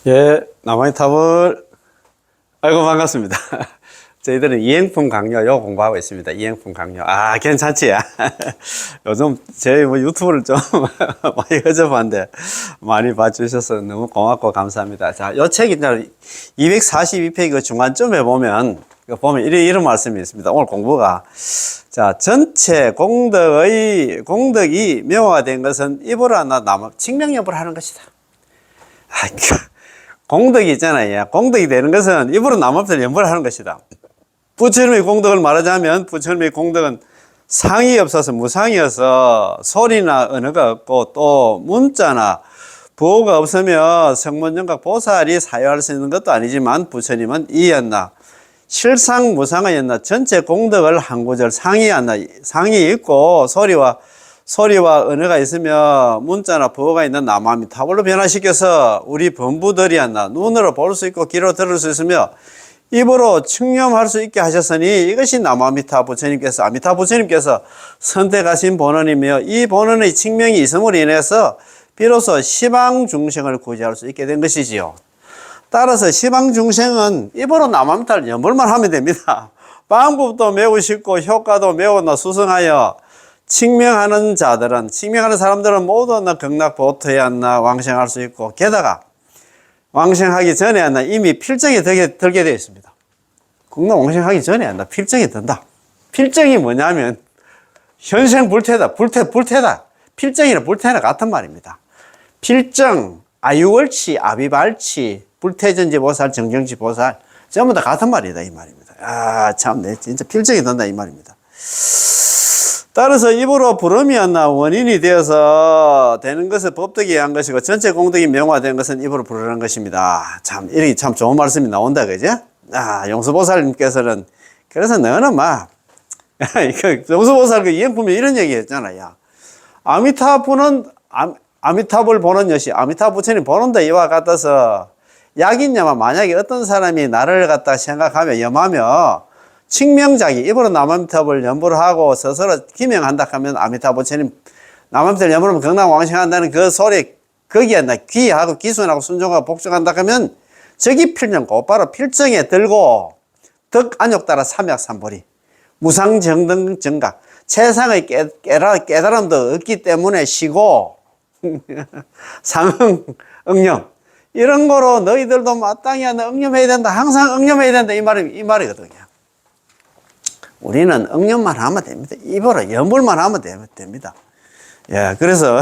예, 남한의 탑을, 아이고, 반갑습니다. 저희들은 이행품 강요, 요 공부하고 있습니다. 이행품 강요. 아, 괜찮지? 요즘 제 유튜브를 좀 많이 허접한데 많이 봐주셔서 너무 고맙고 감사합니다. 자, 요 책 이제 242페이지 그 중간쯤에 보면, 이런 말씀이 있습니다. 오늘 공부가. 자, 전체 공덕이 명화된 것은 입으로 칙명연불 하는 것이다. 공덕이 있잖아요. 공덕이 되는 것은 입으로 남 앞에서 연불을 하는 것이다. 부처님의 공덕을 말하자면 부처님의 공덕은 상이 없어서 무상이어서 소리나 언어가 없고 또 문자나 부호가 없으며 성문정각 보살이 사유할 수 있는 것도 아니지만 부처님은 이였나 실상 무상이었나 전체 공덕을 한 구절 상이 있고 소리와 언어가 있으며 문자나 부호가 있는 남아미타불로 변화시켜서 우리 범부들이었나 눈으로 볼 수 있고 귀로 들을 수 있으며 입으로 측념할 수 있게 하셨으니 이것이 남아미타 부처님께서 아미타 부처님께서 선택하신 본원이며 이 본원의 측명이 있음으로 인해서 비로소 시방중생을 구제할 수 있게 된 것이지요. 따라서 시방중생은 입으로 남아미타를 연불만 하면 됩니다. 방법도 매우 쉽고 효과도 매우 수승하여 칙명하는 사람들은 모두 극락보토에 왕생할 수 있고 게다가 왕생하기 전에 이미 필정이 들게 되어 있습니다. 극락 왕생하기 전에 필정이 든다. 필정이 뭐냐면 현생 불태다. 불태다. 필정이나 불태나 같은 말입니다. 필정, 아유월치, 아비발치, 불태전지 보살, 정정지 보살 전부 다 같은 말이다 이 말입니다. 아, 참, 진짜 필정이 든다 이 말입니다. 따라서 입으로 부름이었나 원인이 되어서 되는 것을 법덕이 한 것이고 전체 공덕이 명화된 것은 입으로 부르는 것입니다. 참 이렇게 참 좋은 말씀이 나온다 그죠? 아, 용수보살님께서는 그래서 너는 용수보살 그 이행품에 이런 얘기 했잖아요. 아미타불 보는 여시 아미타 부처님 보는다 이와 같아서 약이냐마 만약에 어떤 사람이 나를 갖다 생각하며 염하며 칙명자기 입으로 남아미타불 연불을 하고 스스로 기명한다 하면 아미타 부처님 남아미타불 연불하면 극락왕생한다는 그 소리 거기에 귀하고 기순하고 순종하고 복종한다 하면 저기 필정 곧바로 필정에 들고 덕안욕 따라 삼약삼보리 무상정등 정각 최상의 깨달음도 없기 때문에 쉬고 상응 응념 이런 거로 너희들도 마땅히 응념해야 된다. 항상 응념해야 된다. 이 말이거든요. 우리는 응념만 하면 됩니다. 입으로 연불만 하면 됩니다. 예, 그래서,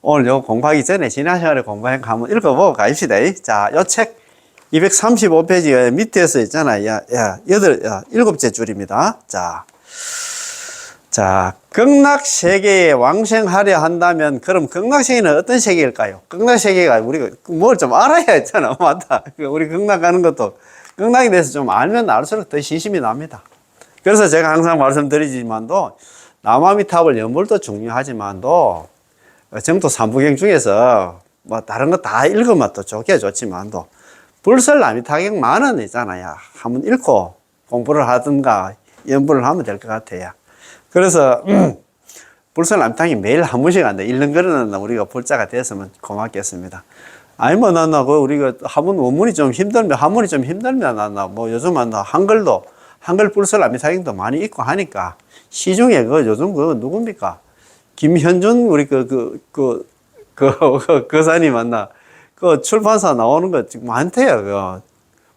오늘 요 공부하기 전에 지난 시간에 공부한 거 한번 읽어보고 가십시다. 자, 요 책 230페이지 밑에서 있잖아요. 일곱째 줄입니다. 자, 극락세계에 왕생하려 한다면, 그럼 극락세계는 어떤 세계일까요? 극락세계가 우리가 뭘 좀 알아야 했잖아. 맞다. 우리 극락 가는 것도. 극락에 대해서 좀 알면 알수록 더 신심이 납니다. 그래서 제가 항상 말씀드리지만도 남아미타불 연불도 중요하지만도 정토 삼부경 중에서 다른 거 다 읽으면 또 좋지만도 불설남이타경만은 있잖아요. 한번 읽고 공부를 하든가 연불을 하면 될 것 같아요. 그래서 불설남이타경이 매일 한 번씩 한다. 읽는 거는 우리가 불자가 됐으면 고맙겠습니다. 아니면 우리가 원문이 좀 힘들면 요즘은 한글 불설남이타경도 많이 있고 하니까 시중에 요즘 누굽니까? 김현준 우리 거사님 그 출판사 나오는 거 많대요.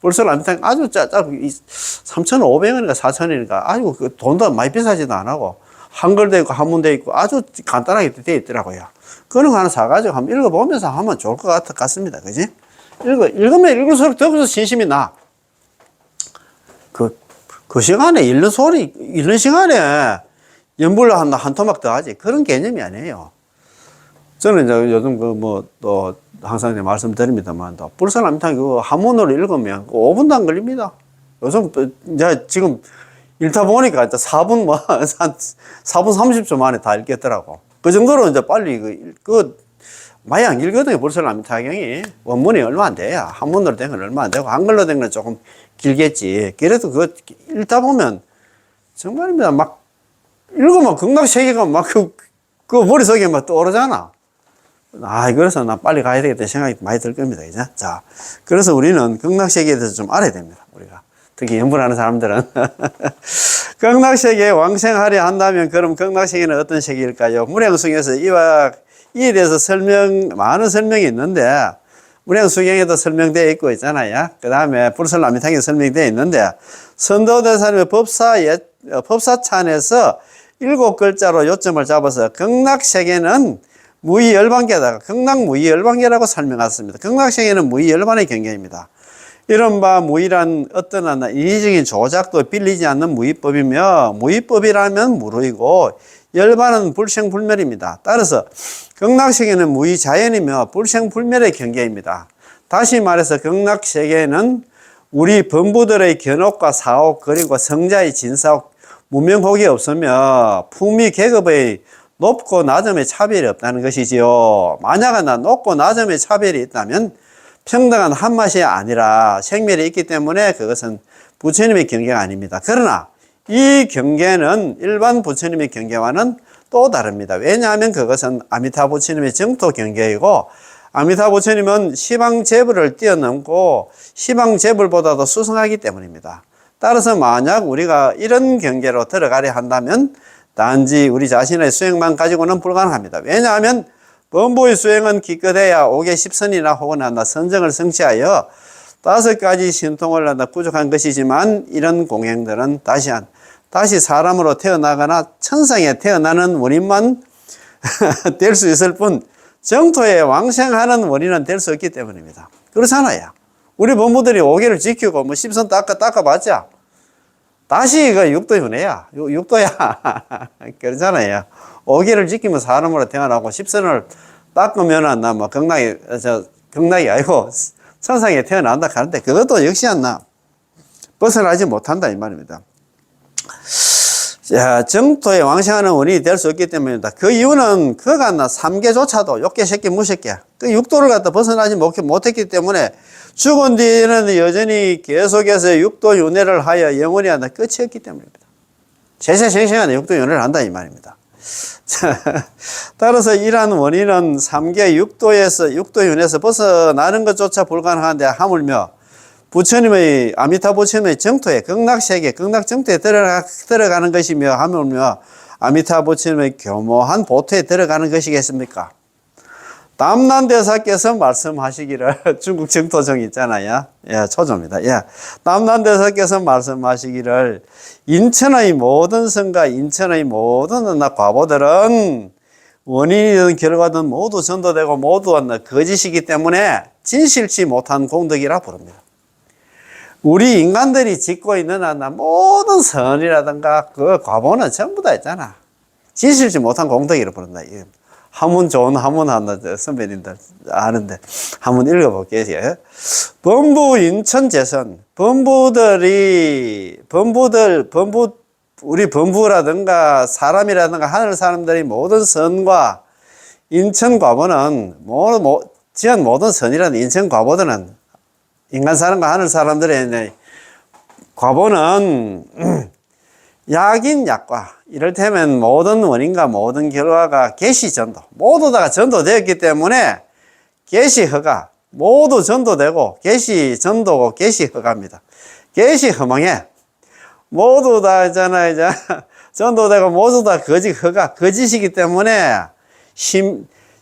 불설남이타경 아주 짜고 3,500원인가 4,000원인가 아주 돈도 많이 비싸지도 안 하고 한글도 있고 한문도 있고 아주 간단하게 되어 있더라고요. 그런 거 하나 사가지고 한번 읽어보면서 하면 좋을 것 같습니다. 그지? 읽으면 읽을수록 더 신심이 나. 그 시간에 읽는 시간에 연불로 한 토막 더 하지. 그런 개념이 아니에요. 저는 이제 요즘 또 항상 말씀드립니다만, 불설남이타경 한문으로 읽으면 5분도 안 걸립니다. 요즘 이제 지금 읽다 보니까 4분 30초 만에 다 읽겠더라고. 그 정도로 이제 빨리 많이 안 길거든요. 불설남이타경이 원문이 얼마 안 돼요. 한문으로 된 건 얼마 안 되고 한글로 된 건 조금 길겠지. 그래도 읽다 보면 정말입니다. 읽으면 극락세계가 그 머릿속에 떠오르잖아. 그래서 나 빨리 가야 되겠다 생각이 많이 들 겁니다. 그죠? 자, 그래서 우리는 극락세계에 대해서 좀 알아야 됩니다. 우리가. 특히 연불하는 사람들은. 극락세계에 왕생하려 한다면 그럼 극락세계는 어떤 세계일까요? 문행수경에서 이에 대해서 많은 설명이 있는데, 문행수경에도 설명되어 있고 있잖아요. 그 다음에 불설남미탕에 설명되어 있는데, 선도대사님의 법사찬에서 7글자로 요점을 잡아서 극락세계는 무의열반계다. 극락무의열반계라고 설명했습니다. 극락세계는 무의열반의 경계입니다. 이른바 무의란 어떤 인위적인 조작도 빌리지 않는 무의법이며, 무의법이라면 무로이고 열반은 불생불멸입니다. 따라서 극락세계는 무의자연이며 불생불멸의 경계입니다. 다시 말해서 극락세계는 우리 범부들의 견옥과 사옥, 그리고 성자의 진사옥, 문명혹이 없으며 풍미 계급의 높고 낮음의 차별이 없다는 것이지요. 만약 높고 낮음의 차별이 있다면 평등한 한맛이 아니라 생멸이 있기 때문에 그것은 부처님의 경계가 아닙니다. 그러나 이 경계는 일반 부처님의 경계와는 또 다릅니다. 왜냐하면 그것은 아미타 부처님의 정토 경계이고, 아미타 부처님은 시방재불을 뛰어넘고 시방재불보다도 수승하기 때문입니다. 따라서 만약 우리가 이런 경계로 들어가려 한다면 단지 우리 자신의 수행만 가지고는 불가능합니다. 왜냐하면 범부의 수행은 기껏해야 5개 10선이나 혹은 선정을 성취하여 5가지 신통을 구족한 것이지만, 이런 공행들은 다시 사람으로 태어나거나 천상에 태어나는 원인만 될 수 있을 뿐 정토에 왕생하는 원인은 될 수 없기 때문입니다. 그렇잖아요. 우리 범부들이 5개를 지키고 10선 닦아봤자 다시 그 육도윤회야. 육도야. 그렇잖아요. 5개를 지키면 사람으로 태어나고 10선을 닦으면 극락이 아니고 천상에 태어난다 하는데, 그것도 역시 벗어나지 못한다 이 말입니다. 자, 정토에 왕생하는 원인이 될 수 없기 때문입니다. 그 이유는 그가 3개조차도 6개, 10개, 무색개 그 육도를 벗어나지 못했기 때문에 죽은 뒤에는 여전히 계속해서 육도윤회를 하여 영원히 끝이 없기 때문입니다. 세세생생한 육도윤회를 한다 이 말입니다. 따라서 이러한 원인은 3개 육도윤회에서 벗어나는 것조차 불가능한데, 하물며 부처님의 아미타 부처님의 정토에 극락세계, 극락정토에 들어가는 것이며, 하물며 아미타 부처님의 교모한 보토에 들어가는 것이겠습니까? 남난대사께서 말씀하시기를 중국 정토정 있잖아요. 예, 초조입니다. 예. 남난대사께서 말씀하시기를 인천의 모든 성과 인천의 모든 과보들은 원인이든 결과든 모두 전도되고 모두 거짓이기 때문에 진실치 못한 공덕이라 부릅니다. 우리 인간들이 짓고 있는 모든 선이라든가 그 과보는 전부 다 있잖아. 진실치 못한 공덕이라 부른다. 한문 좋은 한문 선배님들 아는데 한번 읽어볼게요. 범부 인천재선, 우리 범부라든가 사람이라든가 하늘 사람들이 모든 선과 인천 과보는 지한 모든 선이라는 인천 과보들은 인간 사람과 하늘 사람들의 과보는 약인 약과, 이를테면 모든 원인과 모든 결과가 계시전도, 모두 다 전도되었기 때문에 계시허가, 모두 전도되고 계시전도고 계시허가입니다. 계시허망해. 모두 다 있잖아요. 전도되고 모두 다 거짓허가, 거짓이기 때문에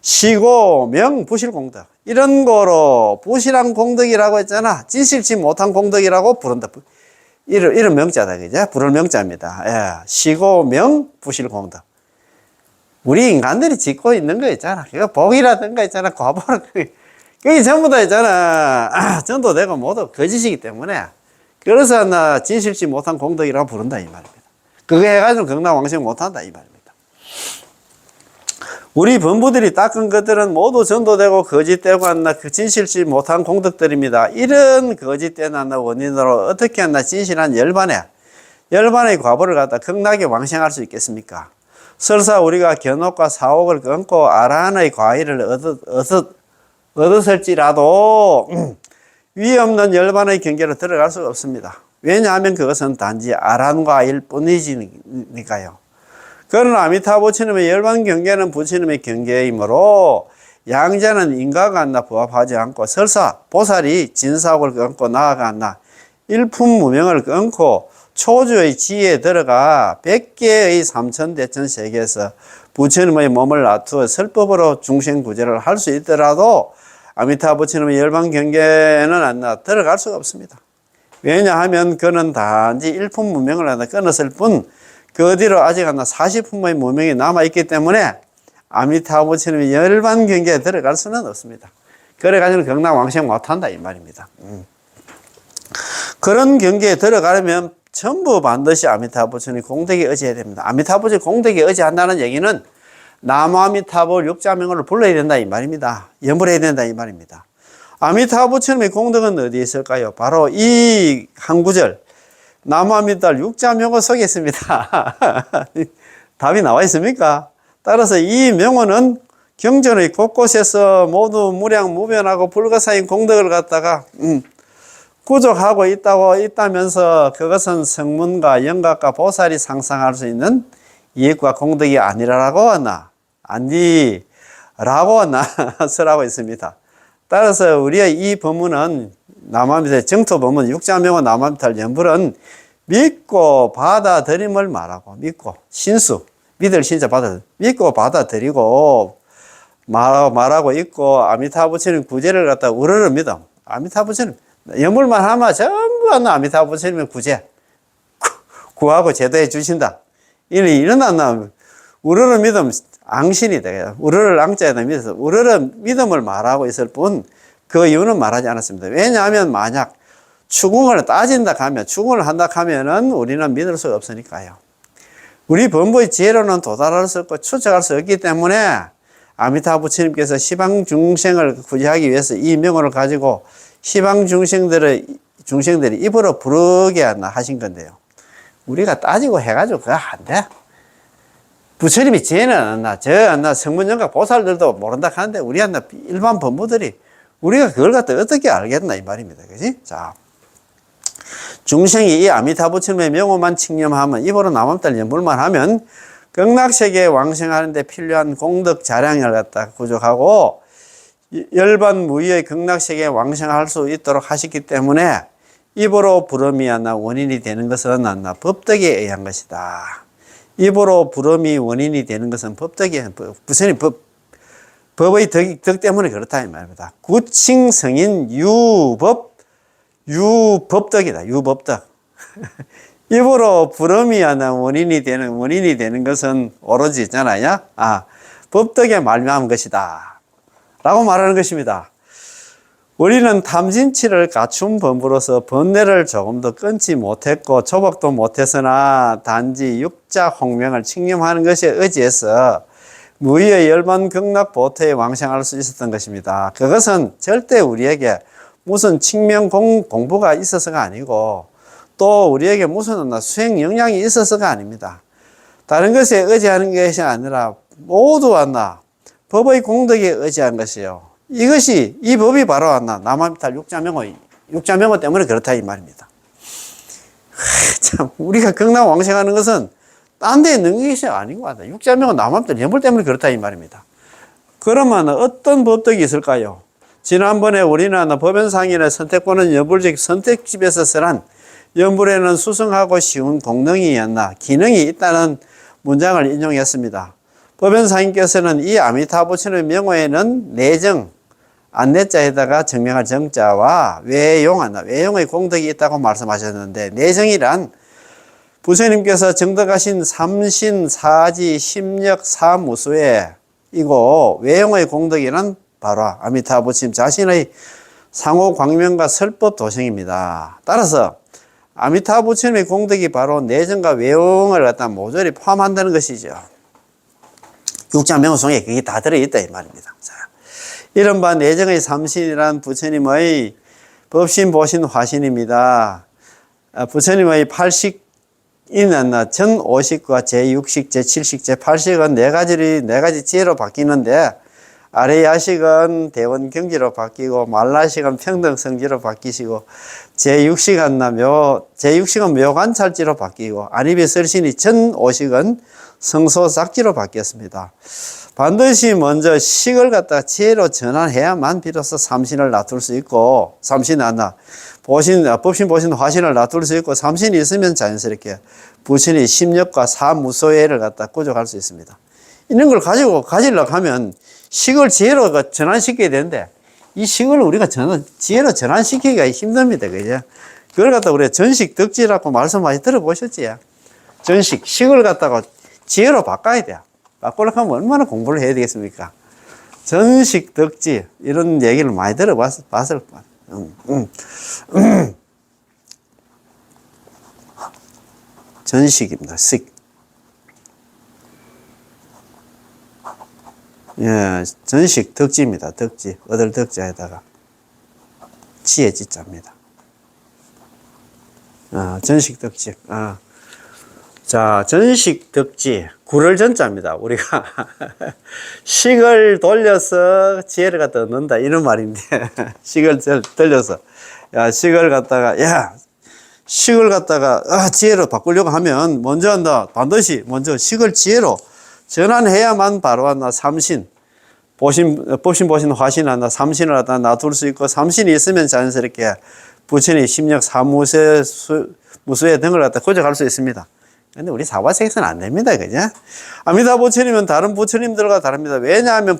시고 명 부실공덕, 이런 거로 부실한 공덕이라고 했잖아. 진실치 못한 공덕이라고 부른다. 이런 명자다, 그죠? 부를 명자입니다. 예. 시고 명 부실공덕. 우리 인간들이 짓고 있는 거 있잖아. 그거 복이라든가 있잖아. 과보라. 그게 전부 다 있잖아. 전도되고 모두 거짓이기 때문에. 그래서 진실치 못한 공덕이라고 부른다, 이 말입니다. 그거 해가지고 극락왕생 못한다, 이 말입니다. 우리 범부들이 닦은 것들은 모두 전도되고 거짓되고 그 진실치 못한 공덕들입니다. 이런 거짓된 원인으로 어떻게 진실한 열반의 과보를 갖다 극락에 왕생할 수 있겠습니까? 설사 우리가 견옥과 사옥을 끊고 아라한의 과일을 얻었을지라도 위에 없는 열반의 경계로 들어갈 수가 없습니다. 왜냐하면 그것은 단지 아라한과일 뿐이니까요. 그러나 아미타 부처님의 열반 경계는 부처님의 경계이므로 양자는 인가가 안나 부합하지 않고 설사 보살이 진사옥을 끊고 나아가 안나 일품무명을 끊고 초주의 지에 들어가 100개의 삼천대천 세계에서 부처님의 몸을 놔두어 설법으로 중생구제를 할 수 있더라도 아미타 부처님의 열반경계는 안나 들어갈 수가 없습니다. 왜냐하면 그는 단지 일품무명을 하나 끊었을 뿐 그 뒤로 아직 안나 40품의 무명이 남아있기 때문에 아미타 부처님의 열반경계에 들어갈 수는 없습니다. 그래가지고 경락왕생 못한다 이 말입니다. 그런 경계에 들어가려면 전부 반드시 아미타 부처님 공덕에 의지해야 됩니다. 아미타 부처님 공덕에 의지한다는 얘기는 나무아미타불 육자명호를 불러야 된다 이 말입니다. 염불해야 된다 이 말입니다. 아미타 부처님의 공덕은 어디에 있을까요? 바로 이 한 구절 나무아미타불 육자명호 속에 있습니다. 답이 나와 있습니까? 따라서 이 명호는 경전의 곳곳에서 모두 무량무변하고 불가사인 공덕을 갖다가 구족하고 있다면서 그것은 성문과 영각과 보살이 상상할 수 있는 이익과 공덕이 아니라고 하나 아니라고 하나 쓰라고 있습니다. 따라서 우리의 이 법문은 남아미타의 정토 법문 육자명호 남아미타를 연불은 믿고 받아들임을 말하고 믿고 신수 믿을 신자 믿고 받아들이고 말하고 있고 아미타 부처님 구제를 갖다 우러러 믿음. 아미타 부처님 연불만 하면 전부 아미타 부처님의 구제 구하고 제도해 주신다. 이런 우러러 믿음 앙신이 되겠다. 우러러 앙자에다 믿어서 우러러 믿음을 말하고 있을 뿐 그 이유는 말하지 않았습니다. 왜냐하면 만약 추궁을 따진다 하면 추궁을 한다 하면은 우리는 믿을 수가 없으니까요. 우리 범부의 지혜로는 도달할 수 없고 추측할 수 없기 때문에 아미타 부처님께서 시방 중생을 구제하기 위해서 이 명호를 가지고 시방 중생들이 입으로 부르게 하신 건데요. 우리가 따지고 해가지고 그거 안 돼. 부처님이 지혜는 안 나, 성문영각 보살들도 모른다 하는데 우리 일반 범부들이 우리가 그걸 갖다 어떻게 알겠나 이 말입니다. 그지? 자. 중생이 이 아미타 부처님의 명호만 칭념하면 입으로 남암달 연불만 하면 극락세계에 왕생하는데 필요한 공덕 자량을 갖다 구족하고 열반무의의 극락세계에 왕생할 수 있도록 하셨기 때문에 입으로 부름이 안나 원인이 되는 것은 안나 법덕에 의한 것이다. 입으로 부름이 원인이 되는 것은 법덕에 부처님 법의 덕 때문에 그렇다 이 말입니다. 구칭성인 유법덕이다. 유법덕. 입으로 부름이 하나 원인이 되는 것은 오로지 있잖아요. 법덕에 말미암은 것이다. 라고 말하는 것입니다. 우리는 탐진치를 갖춘 범부로서 번뇌를 조금 더 끊지 못했고 조박도 못했으나 단지 육자 홍명을 칭념하는 것에 의지해서 무의의 열반 극락 보태에 왕생할 수 있었던 것입니다. 그것은 절대 우리에게 무슨 칭명 공부가 있어서가 아니고 또 우리에게 무슨 수행 역량이 있어서가 아닙니다. 다른 것에 의지하는 것이 아니라 모두 법의 공덕에 의지한 것이요. 이 법이 바로 남아미탈 육자명호 때문에 그렇다 이 말입니다. 참 우리가 극락 왕생하는 것은 딴 데 있는 것이 아닌 것 같다. 육자명호 남아미탈 연불 때문에 그렇다 이 말입니다. 그러면 어떤 법덕이 있을까요? 지난번에 우리는 법연상인의 선택권은 연불적 선택집에서 쓰란 연불에는 수승하고 쉬운 기능이 있다는 문장을 인용했습니다. 법연상인께서는 이 아미타 부처님의 명호에는 내정, 안내자에다가 정명할 정자와 외용의 공덕이 있다고 말씀하셨는데 내정이란 부처님께서 정덕하신 삼신, 사지, 심력, 사무수에 이고 외용의 공덕이란 바로 아미타 부처님 자신의 상호 광명과 설법 도생입니다. 따라서 아미타 부처님의 공덕이 바로 내정과 외용을 갖다 모조리 포함한다는 것이죠. 육자명호송에 그게 다 들어있다 이 말입니다. 자, 이른바 내정의 삼신이란 부처님의 법신, 보신, 화신입니다. 부처님의 8식인 전5식과 제6식, 제7식, 제8식은 네 가지 지혜로 바뀌는데 아래야식은 대원경지로 바뀌고 말라식은 평등성지로 바뀌시고 제6식은 묘관찰지로 바뀌고 아리비설신이 전5식은 성소삭지로 바뀌었습니다. 반드시 먼저 식을 갖다가 지혜로 전환해야만 비로소 삼신을 놔둘 수 있고, 법신, 보신, 화신을 놔둘 수 있고, 삼신이 있으면 자연스럽게 부신이 심력과 사무소예를 갖다 구족할 수 있습니다. 이런 걸 가지려고 하면 식을 지혜로 전환시켜야 되는데, 이 식을 우리가 지혜로 전환시키기가 힘듭니다. 그죠? 그걸 갖다가 우리가 전식 덕지라고 말씀 많이 들어보셨지? 식을 갖다가 지혜로 바꿔야 돼요. 바꾸려고 하면 얼마나 공부를 해야 되겠습니까? 전식 덕지, 이런 얘기를 많이 들어봤을 거예요. 전식입니다. 식. 예, 전식 덕지입니다. 덕지. 어들 덕자에다가 지혜 지자입니다. 전식 덕지. 자, 전식 덕지. 구를 전자입니다. 우리가 식을 돌려서 지혜를 갖다 넣는다. 이런 말인데, 식을 돌려서. 식을 갖다가 지혜로 바꾸려고 하면 먼저 한다. 반드시 먼저 식을 지혜로 전환해야만 바로 삼신, 법신, 화신 한다. 삼신을 갖다 놔둘 수 있고, 삼신이 있으면 자연스럽게 부처님 심력, 사무소에 등을 갖다 구족할 수 있습니다. 근데 우리 사바세계에서는 안 됩니다. 그죠? 아미타 부처님은 다른 부처님들과 다릅니다. 왜냐하면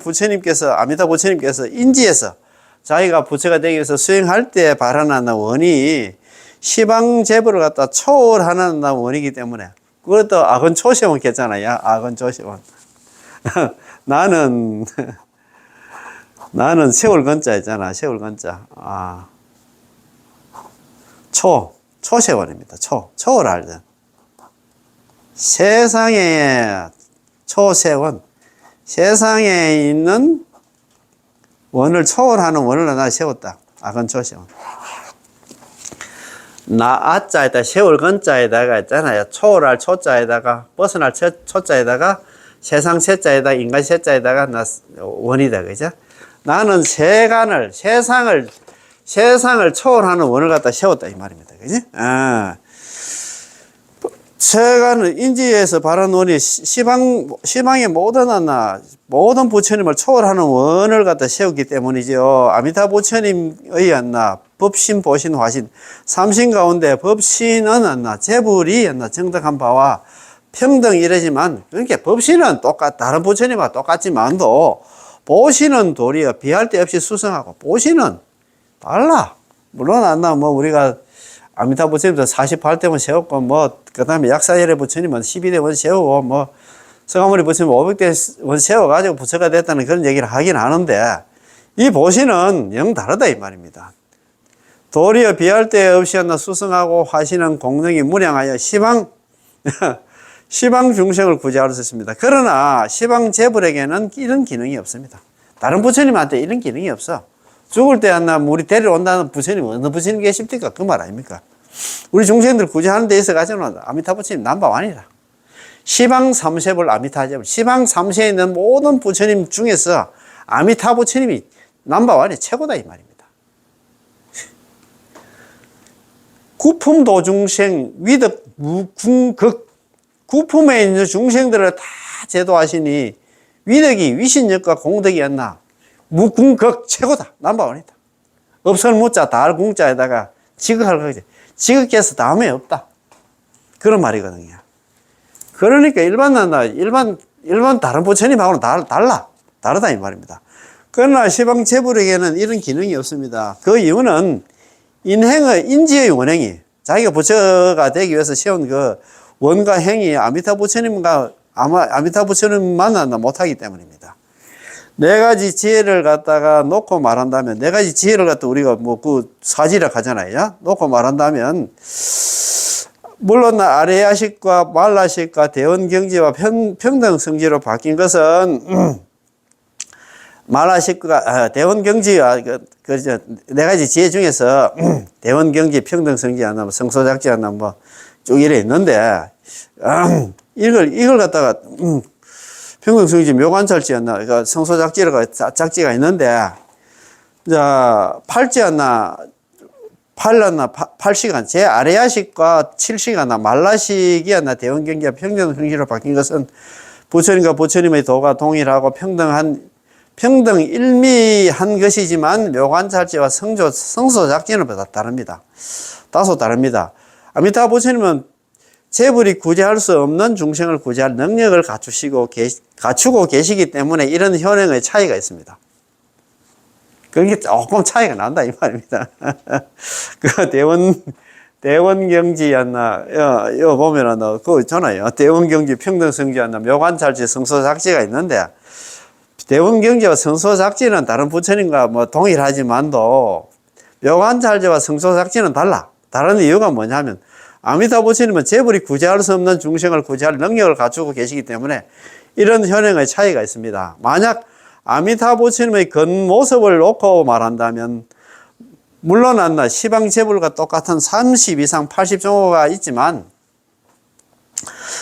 아미타 부처님께서 인지에서 자기가 부처가 되기 위해서 수행할 때 발현하는 원이 시방제부를 갖다 초월하는 원이기 때문에, 그것도 아건초시원 했잖아요. 아건초시원. 나는 세월건자 있잖아. 세월건자. 초세원입니다. 초월할 때. 세상에 초세원, 세상에 있는 원을 초월하는 원을 하나 세웠다. 아건초세원. 아자에다 세월건자에다가 있잖아요. 초월할 초자에다가 벗어날 초자에다가 세상 세자에다가 인간 세자에다가 원이다. 그죠? 나는 세상을 초월하는 원을 갖다 세웠다. 이 말입니다. 그지? 세간은 인지에서 발한 원이 시방의 모든 부처님을 초월하는 원을 갖다 세웠기 때문이죠. 아미타 부처님의 법신, 보신, 화신, 삼신 가운데 법신은 재불이 정덕한 바와 평등이라지만, 그러니까 법신은 다른 부처님과 똑같지만도 보신은 도리어 비할 데 없이 수성하고, 보신은 달라. 물론 우리가 아미타 부처님도 48대원 세웠고, 그 다음에 약사열의 부처님은 12대원 세우고, 성가모니 부처님 500대원 세워가지고 부처가 됐다는 그런 얘기를 하긴 하는데, 이 보신은 영 다르다, 이 말입니다. 도리어 비할 데 없이 수성하고, 화신은 공능이 무량하여 시방 중생을 구제할 수 있습니다. 그러나 시방 재불에게는 이런 기능이 없습니다. 다른 부처님한테 이런 기능이 없어. 죽을 때 우리 데리러 온다는 부처님, 어느 부처님 계십니까? 그 말 아닙니까? 우리 중생들 구제하는 데 있어가지고는 아미타 부처님 넘버원이라. 시방 삼세불 아미타 재불. 시방 삼세에 있는 모든 부처님 중에서 아미타 부처님이 넘버원이 최고다, 이 말입니다. 구품도 중생, 위덕, 무궁극. 구품에 있는 중생들을 다 제도하시니 위덕이 위신력과 공덕이 무궁극 최고다. 넘버원이다. 없을 무자 달 궁자에다가 지극할 거지. 지극해서 다음에 없다. 그런 말이거든요. 그러니까 일반 다른 부처님하고는 다르다 이 말입니다. 그러나 시방 재불에게는 이런 기능이 없습니다. 그 이유는 인지의 원행이 자기가 부처가 되기 위해서 세운 그 원과 행이 아미타 부처님만 못하기 때문입니다. 네 가지 지혜를 갖다가 놓고 말한다면, 네 가지 지혜를 갖다 우리가 사지락 하잖아요. 놓고 말한다면, 물론 아레야식과 말라식과 대원경지와 평등성지로 바뀐 것은, 말라식과 대원경지와 네 가지 지혜 중에서 대원경지, 평등성지 성소작지 쭉 이래 있는데, 이걸 갖다가, 평등성지 묘관찰지 그러니까 성소작지가 작지가 있는데, 자, 8시간, 제 아레야식과 7시간, 말라식이 대원경지와 평등성지로 바뀐 것은 부처님과 부처님의 도가 동일하고 평등일미한 것이지만 묘관찰지와 성소작지는 다릅니다. 다소 다릅니다. 아미타 부처님은 재불이 구제할 수 없는 중생을 구제할 능력을 갖추고 계시기 때문에 이런 현행의 차이가 있습니다. 그게 조금 차이가 난다 이 말입니다. 그 대원경지였나, 여 보면은, 그거 있잖아요. 대원경지, 평등성지였나, 묘관찰지, 성소작지가 있는데, 대원경지와 성소작지는 다른 부처님과 뭐 동일하지만도, 묘관찰지와 성소작지는 달라. 다른 이유가 뭐냐면, 아미타 부처님은 재불이 구제할 수 없는 중생을 구제할 능력을 갖추고 계시기 때문에, 이런 현행의 차이가 있습니다. 만약 아미타 부처님의 겉모습을 놓고 말한다면, 물론 시방재불과 똑같은 30 이상 80종호가 있지만,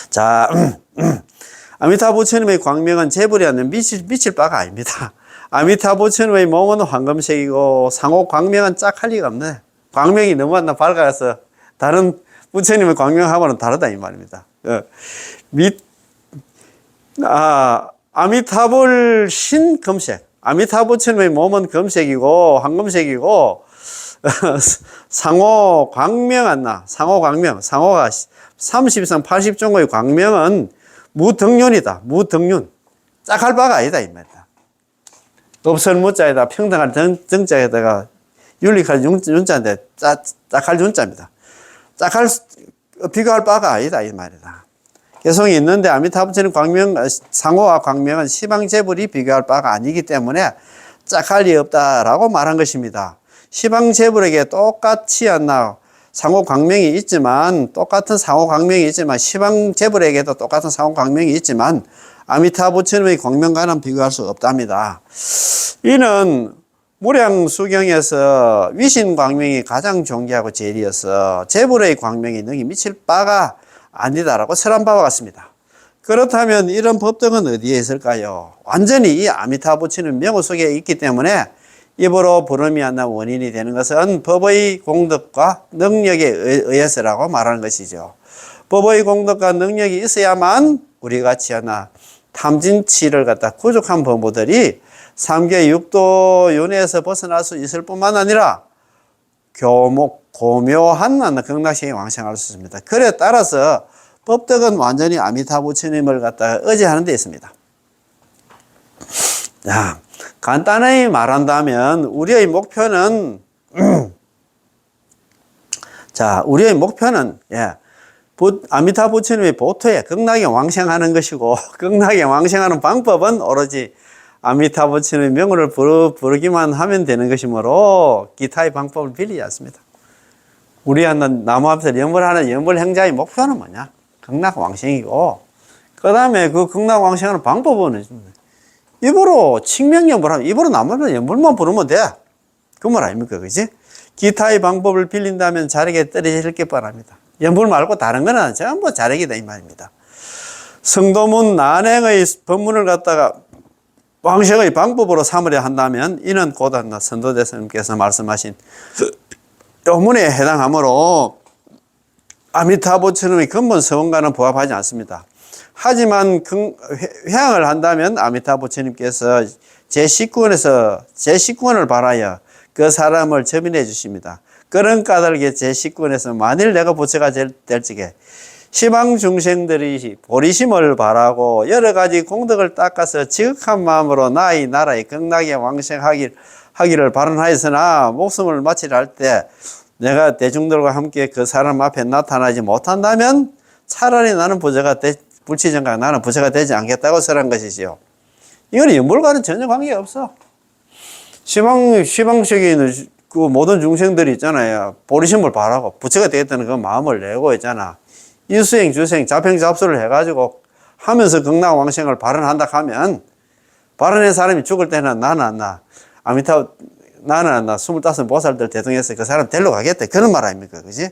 자, 아미타 부처님의 광명은 재불이 아니라 미칠 바가 아닙니다. 아미타 부처님의 몸은 황금색이고 상호 광명은 짝할 리가 없네. 광명이 너무 밝아서 다른 부처님의 광명하고는 다르다 이 말입니다. 아미타불 신금색. 아미타 부처님의 몸은 금색이고 황금색이고 상호 광명 상호가 30 이상 80종의 광명은 무등륜이다. 무등륜. 짝할 바가 아니다 이 말이다. 없을 무자에다 평등할 등자에다가 윤리할 윤자인데 짝할 윤자입니다. 비교할 바가 아니다 이 말이다. 개성이 있는데 아미타 부처님 상호와 광명은 시방재불이 비교할 바가 아니기 때문에 짝할 리 없다라고 말한 것입니다. 시방재불에게 똑같이 상호 광명이 있지만, 똑같은 상호 광명이 있지만, 시방재불에게도 똑같은 상호 광명이 있지만, 아미타 부처님의 광명과는 비교할 수 없답니다. 이는 무량수경에서 위신 광명이 가장 존귀하고 제일이어서 재불의 광명이 능히 미칠 바가 아니다라고 설한 바와 같습니다. 그렇다면 이런 법등은 어디에 있을까요? 완전히 이 아미타 부처님 명호 속에 있기 때문에 입으로 부름이 안 나는 원인이 되는 것은 법의 공덕과 능력에 의해서라고 말하는 것이죠. 법의 공덕과 능력이 있어야만 우리 같이 탐진치를 구족한 범부들이 삼계 육도윤회에서 벗어날 수 있을 뿐만 아니라 고묘한 극락세계에 왕생할 수 있습니다. 그래 따라서 법덕은 완전히 아미타 부처님을 의지하는 데 있습니다. 자, 간단히 말한다면 우리의 목표는 아미타 부처님의 보토에 극락에 왕생하는 것이고, 극락에 왕생하는 방법은 오로지 아미타 부처님의 명호를 부르기만 하면 되는 것이므로 기타의 방법을 빌리지 않습니다. 우리 나무 앞에서 연불하는 연불 행자의 목표는 뭐냐? 극락 왕생이고, 그 다음에 그 극락 왕생하는 방법은 입으로 칭명연불하면, 입으로 나무 앞에서 연불만 부르면 돼. 그 말 아닙니까? 그지? 기타의 방법을 빌린다면 자력에 떨어질 게 뻔합니다. 연불 말고 다른 거는 전부 자력이다 이 말입니다. 성도문 난행의 법문을 왕생의 방법으로 삼으려 한다면 이는 곧 선도대스님께서 말씀하신 요문에 해당하므로 아미타 부처님의 근본 서원과는 부합하지 않습니다. 하지만 회항을 한다면 아미타 부처님께서 제19권을 발하여 그 사람을 접인해 주십니다. 그런 까닭에 제19권에서 만일 내가 부처가 될 적에 시방 중생들이 보리심을 바라고 여러 가지 공덕을 닦아서 지극한 마음으로 나의 나라의 극락에 왕생하기를 발언하였으나 목숨을 마치려 할 때 내가 대중들과 함께 그 사람 앞에 나타나지 못한다면 차라리 나는 불치정각 나는 부처가 되지 않겠다고 설한 것이지요. 이건 연불과는 전혀 관계가 없어. 시방sek에 있는 그 모든 중생들이 있잖아요. 보리심을 바라고 부처가 되겠다는 그 마음을 내고 있잖아. 이수행, 주생, 자평잡수를 해가지고 하면서 극락왕생을 발언한다 하면, 발언한 사람이 죽을 때는 나는 25보살들 대동해서 그 사람 데리러 가겠다. 그런 말 아닙니까? 그지?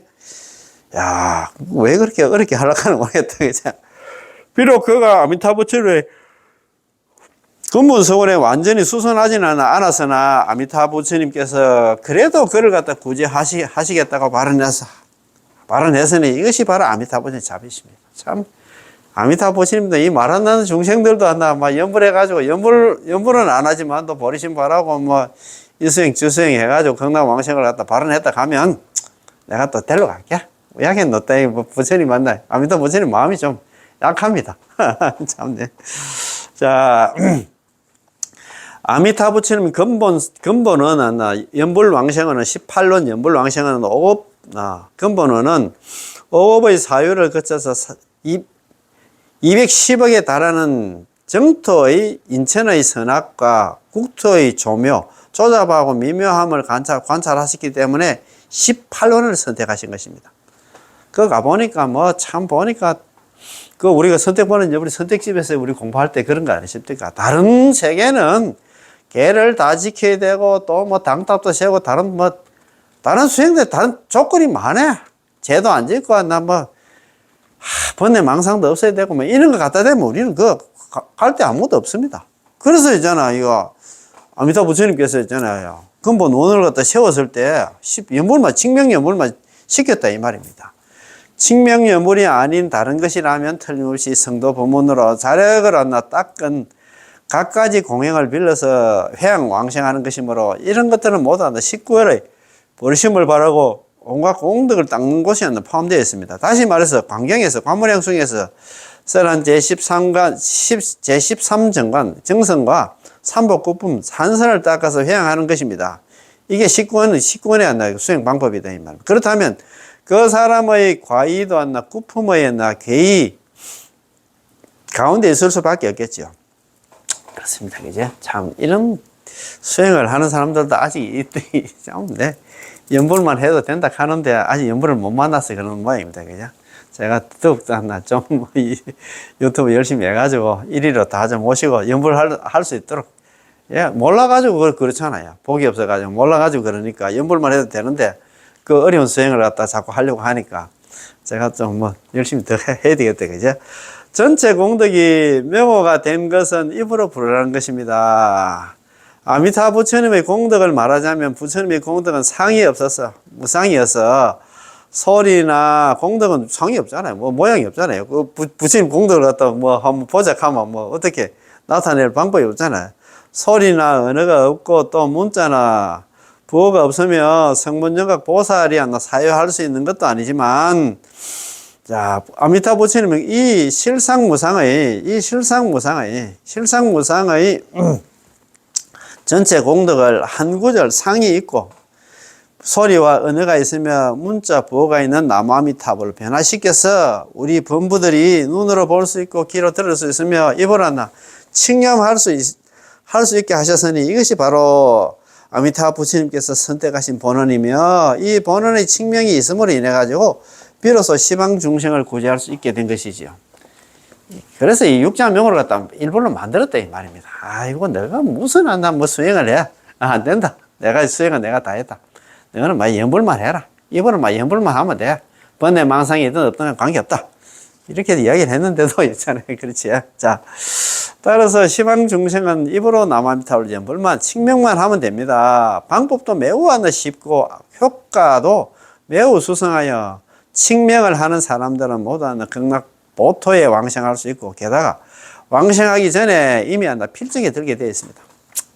야, 왜 그렇게 어렵게 하려고 모르겠다. 그지? 비록 그가 아미타 부처의 근본서원에 완전히 수선하지는 않았으나 아미타 부처님께서 그래도 그를 구제하시겠다고 발언했으니 이것이 바로 아미타 부처의 자비십니다. 참 아미타 부처님도 이 말한다는 중생들도 한다, 막 연불해가지고, 연불은 안 하지만 또 보리심 바라고, 뭐, 이수행, 주수행 해가지고 극락왕생을 갖다 발언했다 가면, 내가 또 데리러 갈게. 약해 넣었다. 뭐 부처님 만나. 아미타 부처님 마음이 좀 약합니다. 참네. 자, 아미타 부처님 근본은, 연불왕생어는 18론 연불왕생어는 5급, 근본어는 5급의 사유를 거쳐서 210억에 달하는 정토의 인천의 선악과 국토의 조묘, 조잡하고 미묘함을 관찰하셨기 때문에 18원을 선택하신 것입니다. 그거 가보니까 참 보니까 그 우리가 선택받는 우리 선택집에서 우리 공부할 때 그런 거 아니십니까? 다른 세계는 개를 다 지켜야 되고 또 뭐 당탑도 세고 다른 수행들 다른 조건이 많아. 죄도 안 짓고 번뇌 망상도 없어야 되고 이런 거 갖다 대면 우리는 갈 때 아무것도 없습니다. 그래서 있잖아, 이거 아미타 부처님께서 있잖아요, 근본 원을 갖다 세웠을 때 연불만 칙명연불만 시켰다 이 말입니다. 칙명연불이 아닌 다른 것이라면 틀림없이 성도 법문으로 자력을 얻나 닦은 갖가지 공행을 빌려서 회양왕생하는 것이므로 이런 것들은 모두 19열의 버리심을 바라고 온갖 공덕을 닦는 곳이 포함되어 있습니다. 다시 말해서 광경에서 관문행숭에서 설한 제13정관 정성과 삼복구품 산선을 닦아서 회양하는 것입니다. 이게 19원에 한다 수행 방법이다 이 말입니다. 그렇다면 그 사람의 과의도 한나 구품의 괴의 가운데 있을 수밖에 없겠죠. 그렇습니다. 그죠? 참 이런 수행을 하는 사람들도 아직 네. 연불만 해도 된다 하는데 아직 연불을 못 만나서 그러는 모양입니다. 그죠? 제가 더욱더 좀 유튜브 열심히 해가지고 이리로 다 좀 모시고 연불할 수 있도록, 예, 몰라가지고 그렇잖아요. 복이 없어가지고 몰라가지고 그러니까 연불만 해도 되는데 그 어려운 수행을 갖다 자꾸 하려고 하니까 제가 좀 열심히 더 해야 되겠다. 그죠? 전체 공덕이 명호가 된 것은 입으로 부르라는 것입니다. 아미타 부처님의 공덕을 말하자면 부처님의 공덕은 상이 없어서 무상이어서 소리나 공덕은 상이 없잖아요. 모양이 없잖아요. 그 부처님 공덕을 갖다 한번 보자하면 어떻게 나타낼 방법이 없잖아요. 소리나 언어가 없고 또 문자나 부호가 없으며 성문정각 보살이 사유할 수 있는 것도 아니지만, 자, 아미타 부처님은 이 실상무상의 전체 공덕을 한 구절 상이 있고 소리와 언어가 있으며 문자 부호가 있는 나무아미타불을 변화시켜서 우리 범부들이 눈으로 볼 수 있고 귀로 들을 수 있으며 입으로 칭념할 수 있게 하셨으니 이것이 바로 아미타 부처님께서 선택하신 본원이며 이 본원의 칭명이 있음으로 인해 가지고 비로소 시방중생을 구제할 수 있게 된 것이지요. 그래서 이 육자명으로 갖다 일본로 만들었다 이 말입니다. 이거 내가 무슨 수행을 해? 안 된다. 내가 수행은 내가 다 했다. 너는 연불만 해라. 이번은 연불만 하면 돼. 번뇌 망상이든 없든 관계없다. 이렇게 이야기를 했는데도 있잖아요. 그렇지. 자, 따라서 시방중생은 입으로 나무아미타불 연불만 칭명만 하면 됩니다. 방법도 매우 쉽고 효과도 매우 수성하여 칭명을 하는 사람들은 모두 극락 보토에 왕생할 수 있고, 게다가 왕생하기 전에 이미 필정에 들게 되어 있습니다.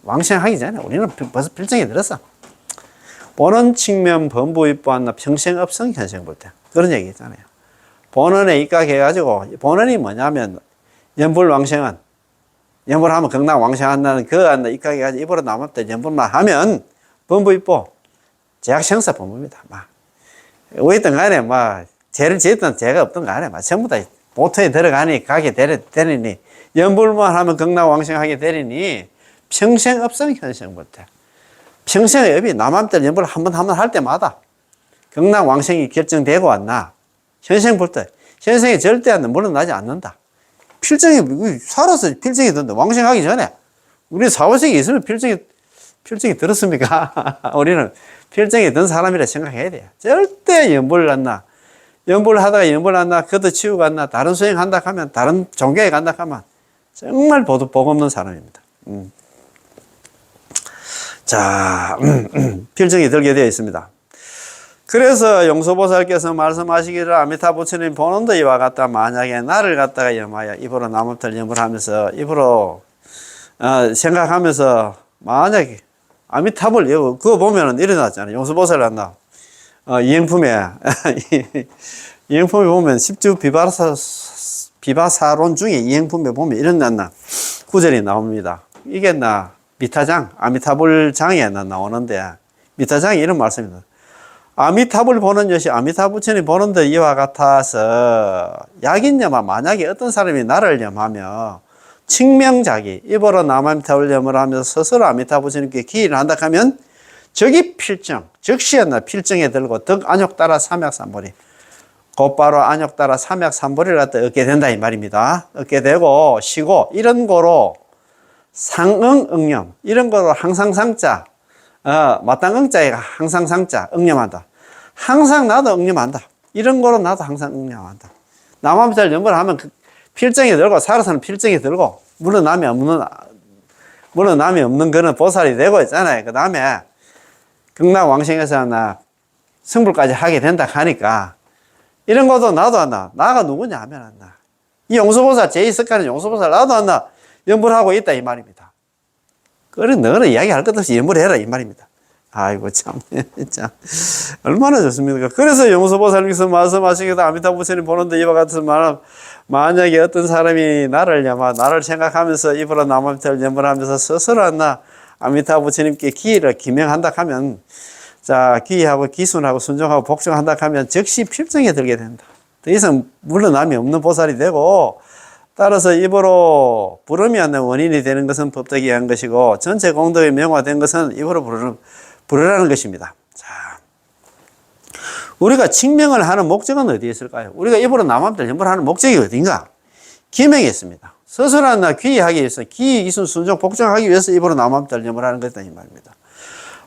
왕생하기 전에 우리는 벌써 필정에 들었어. 본원 칭명 범부입부 평생업성 현생 볼 때 그런 얘기 있잖아요. 본원에 입각해가지고, 본원이 뭐냐면 연불왕생은 연불하면 극락 왕생한다는 입각해가지고 입으로 남을 때 연불만 하면 범부입부 제약생사 범부입니다. 어쨌든 간에 죄를 지었던 죄가 없던 간에 전부 다 보토에 들어가니 가게 되리니 연불만 하면 극락왕생하게 되리니 평생업성 현생 볼 때 평생의 업이 남한테 연불을 한 번 할 때마다 극락왕생이 결정되고 왔나 현생 볼 때 현생이 절대 물러나지 않는다. 필정이 살아서 필정이 든다. 왕생하기 전에 우리 사후생이 있으면 필정이 들었습니까? 우리는 필정이 든 사람이라 생각해야 돼요. 절대 연불을 하다가 걷어치우고 갔나 다른 수행 한다 하면 다른 종교에 간다 하면 정말 복 없는 사람입니다. 자, 필정이 들게 되어 있습니다. 그래서 용서보살께서 말씀하시기를 아미타 부처님 보는도 이와 같다. 만약에 나를 갖다가 염하여 입으로 남업들 염을 하면서 입으로 생각하면서 만약에 아미타불 그거 보면은 일어났잖아요. 용서보살 한다. 이행품에 이행품에 보면 십주 비바사론 중에 이행품에 보면 이런 구절이 나옵니다. 이게 미타장 아미타불 장에 나오는데 미타장이 이런 말씀입니다. 아미타불 보는 것이 아미타 부처님 보는데 이와 같아서 약인염아 만약에 어떤 사람이 나를 염하며 칭명자기 입으로 남아미타불 염을 하면서 스스로 아미타 부처님께 기일을 한다 하면 적이 필정 즉시에 필정에 들고 덕 안욕 따라 삼약삼보리 곧바로 안욕 따라 삼약삼보리를 갖다 얻게 된다 이 말입니다. 얻게 되고 쉬고 이런 거로 상응 응념 이런 거로 항상 상자 마땅 응자에 항상 상자 응념한다. 항상 나도 응념한다. 이런 거로 나도 항상 응념한다. 남아미타불 염을 하면 필정이 들고 살아서는 필정이 들고 물러남이 없는 거는 보살이 되고 있잖아요. 그 다음에 극락왕생에서 성불까지 하게 된다 하니까 이런 것도 나도 한다. 나가 누구냐 하면 한다. 이 용서보살 제2석가는 용서보살 나도 한다. 염불하고 있다 이 말입니다. 그래 너는 이야기할 것 없이 염불해라 이 말입니다. 아이고 참 얼마나 좋습니까? 그래서 용서보살님께서 말씀하시기도 아미타 부처님 보는데 이와 같은 말은 만약에 어떤 사람이 나를 생각하면서 입으로 남아미타를 염불하면서 스스로 아미타 부처님께 기를 기명한다 하면 자 기하고 기순하고 순종하고 복종한다 하면 즉시 필정에 들게 된다. 더 이상 물러남이 없는 보살이 되고 따라서 입으로 부르면 원인이 되는 것은 법덕이 한 것이고 전체 공덕이 명화된 것은 입으로 부르라는 것입니다. 자, 우리가 칭명을 하는 목적은 어디에 있을까요? 우리가 입으로 남아미타를 염불하는 목적이 어딘가? 기명이 있습니다. 스스로 귀하기 위해서 기이 기순 순종 복종하기 위해서 입으로 남아미타를 염불하는 것이다 이 말입니다.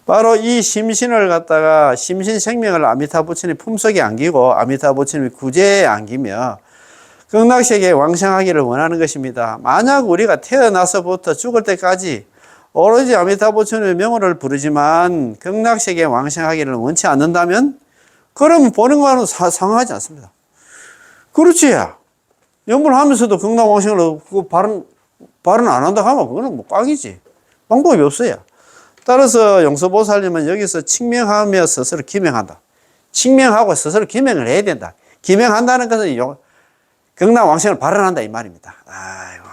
바로 이 심신을 갖다가 심신 생명을 아미타 부처님 품속에 안기고 아미타 부처님 구제에 안기며 극락세계에 왕생하기를 원하는 것입니다. 만약 우리가 태어나서부터 죽을 때까지 오로지 아미타 부처님의 명호를 부르지만 극락세계에 왕생하기를 원치 않는다면 그러면 보는 거와는 상하지 않습니다. 그렇지. 염불하면서도 극락왕생을 발언 안 한다 하면 그거는 꽝이지. 방법이 없어요. 따라서 용서보살님은 여기서 칭명하며 스스로 기명한다. 칭명하고 스스로 기명을 해야 된다. 기명한다는 것은 극락왕생을 발언한다 이 말입니다. 아이고.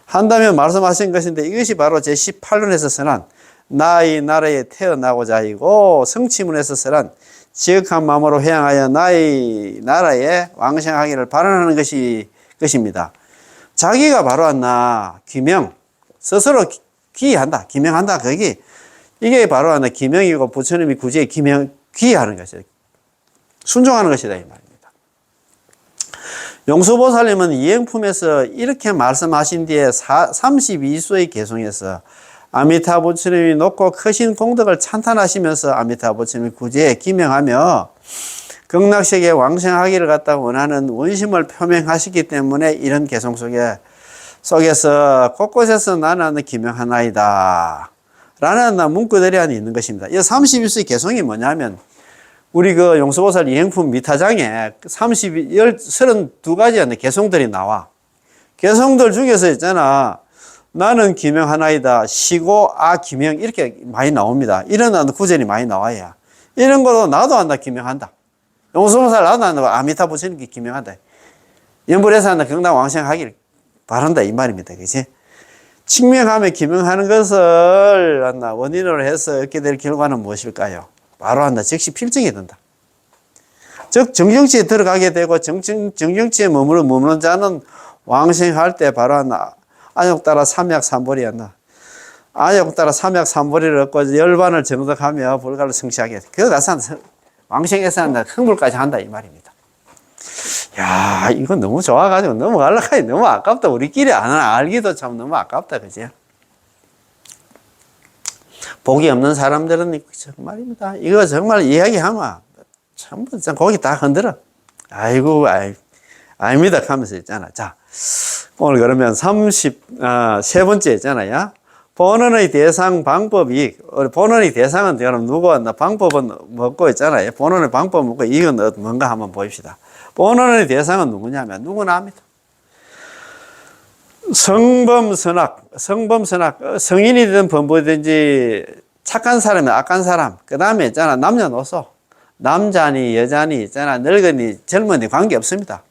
한다면 말씀하신 것인데 이것이 바로 제18론에서 선한 나의 나라에 태어나고자 하고 성취문에서 선한 지극한 마음으로 회양하여 나의 나라에 왕생하기를 발언하는 것입니다. 자기가 바로 기명, 스스로 기한다, 기명한다. 이게 바로 기명이고 부처님이 굳이 기하는 것이다. 순종하는 것이다 이 말입니다. 용서보살님은 이행품에서 이렇게 말씀하신 뒤에 32수의 개송에서 아미타 부처님이 높고 크신 공덕을 찬탄하시면서 아미타 부처님이 구제에 기명하며 극락세계에 왕생하기를 갖다 원하는 원심을 표명하시기 때문에 이런 개송 속에서 곳곳에서 나는 기명하나이다 라는 문구들이 있는 것입니다. 이 32수의 개송이 뭐냐면 우리 용서보살 이행품 미타장에 32가지 개송들이 나와. 개송들 중에서 있잖아. 나는 기명하나이다. 시고 기명 이렇게 많이 나옵니다. 이런 구절이 많이 나와요. 이런 거로 나도 한다 기명한다. 용서보살 나도 한다. 아미타 부처님께 기명한다. 연불해서 한다. 극락왕생하기를 바란다 이 말입니다. 그치? 칭명하며 기명하는 것을 원인으로 해서 얻게 될 결과는 무엇일까요? 바로 즉시 필정이 된다. 즉 정정치에 들어가게 되고 정정치에 머무는 자는 왕생할 때 바로 안욕 따라 삼약삼보리 안욕 따라 삼약삼보리를 얻고 열반을 정덕하며 불가를 성취하게 돼. 그거 가서 왕생에서 흥불까지 한다 이 말입니다. 야, 이거 너무 좋아가지고 넘어가려고 너무 아깝다. 우리끼리 안 알기도 참 너무 아깝다. 그지? 복이 없는 사람들은 정말입니다. 이거 정말 이야기하면 참 고기 다 흔들어. 아닙니다 하면서 있잖아. 자, 오늘 그러면 33번째 있잖아요. 본원의 대상 방법 이익. 본원의 대상은 여러분 누구였나? 방법은 먹고 있잖아요. 본원의 방법 먹고 이익은 뭔가 한번 보입시다. 본원의 대상은 누구냐면 누구나 합니다. 성범선악, 성인이든 범부든지 착한 사람이나 악한 사람, 그 다음에 있잖아, 남녀노소, 남자니, 여자니, 있잖아, 늙은이, 젊은이 관계 없습니다.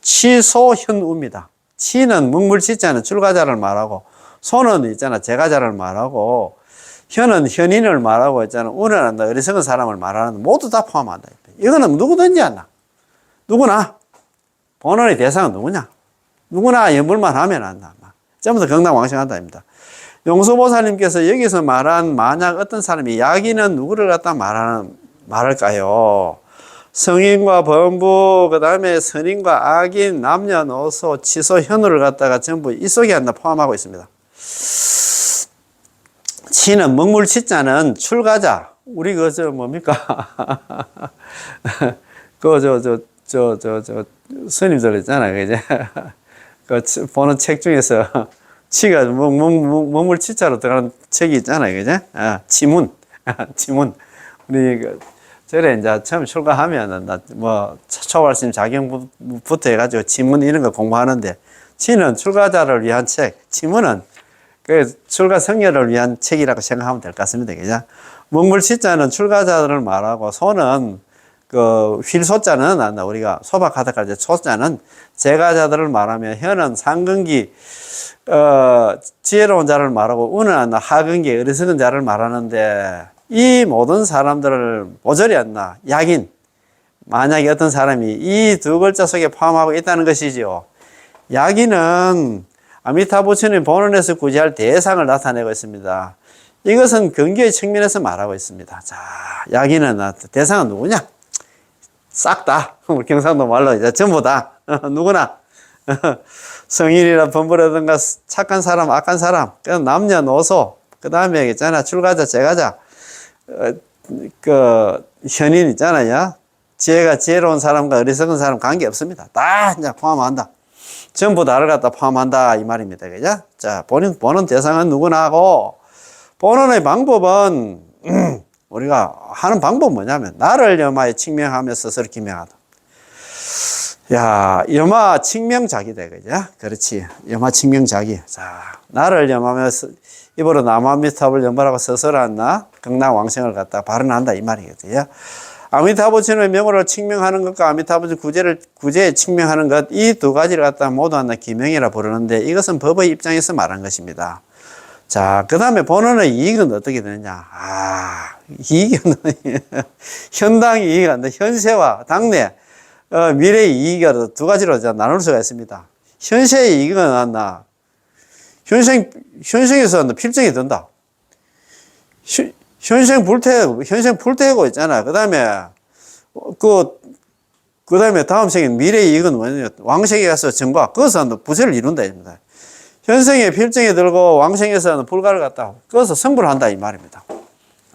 치소현우입니다. 치는 묵물치자는 출가자를 말하고, 소는 있잖아, 제가자를 말하고, 현은 현인을 말하고, 있잖아, 운은 어리석은 사람을 말하는 모두 다 포함한다. 이거는 누구든지 한다. 누구나. 본원의 대상은 누구냐? 누구나 연불만 하면 한다. 전부 다 경락왕생한다. 용수보살님께서 여기서 말한 만약 어떤 사람이 야기는 누구를 갖다 말할까요? 성인과 범부, 그 다음에 선인과 악인, 남녀노소, 치소, 현우를 갖다가 전부 이 속에 한다 포함하고 있습니다. 치는 먹물치자는 출가자. 우리 뭡니까? 스님들 있잖아요. 그제? 보는 책 중에서 치가 먹물치자로 들어가는 책이 있잖아요. 그죠? 지문. 지문. 우리 저래 이제 처음 출가하면 초발심 자경부터 해가지고 지문 이런 거 공부하는데 치는 출가자를 위한 책, 지문은 그 출가 성녀를 위한 책이라고 생각하면 될 것 같습니다. 그죠? 먹물치자는 출가자들을 말하고 소는 그 휠소자는 우리가 소박하다가 이제 소자는 제가자들을 말하며 현은 상근기 지혜로운 자를 말하고 운은 하근기 어리석은 자를 말하는데 이 모든 사람들을 모조리 한다. 약인 만약에 어떤 사람이 이 두 글자 속에 포함하고 있다는 것이지요. 약인은 아미타 부처님 본원에서 구제할 대상을 나타내고 있습니다. 이것은 경계의 측면에서 말하고 있습니다. 자, 약인은 대상은 누구냐? 싹 다. 우리 경상도 말로 이제 전부 다. 누구나. 성인이나 범부라든가 착한 사람, 악한 사람, 남녀노소, 그 다음에 있잖아, 출가자, 제가자, 현인 있잖아요. 지혜로운 사람과 어리석은 사람 관계 없습니다. 다 이제 포함한다. 전부 다를 갖다 포함한다. 이 말입니다. 그죠? 자, 보는 대상은 누구나 하고, 본원의 방법은, 우리가 하는 방법은 뭐냐면, 나를 염화에 칭명하며 스스로 기명하다. 야, 염화 칭명자기다. 그죠? 그렇지. 염화 칭명자기. 자, 나를 염하며 입으로 남아미타불 염불하고 스스로 한다. 극락왕생을 갖다 발언한다. 이 말이겠죠. 아미타부처님의 명호를 칭명하는 것과 아미타부처 구제에 칭명하는 것, 이 두 가지를 갖다 모두 한다. 기명이라 부르는데 이것은 법의 입장에서 말한 것입니다. 자, 그 다음에 본원의 이익은 어떻게 되느냐. 이익은, 현당 이익은 현세와 당내, 미래의 이익이 두 가지로 나눌 수가 있습니다. 현세의 이익은 현생에서 필정이 든다. 현생 불태우고 있잖아. 그 다음에 다음 생에 미래의 이익은 뭐냐면 왕생에 가서 정과, 그것은 부세를 이룬다. 입니다. 현생에 필정에 들고 왕생에서는 불가를 갖다 그것을 성불을 한다. 이 말입니다.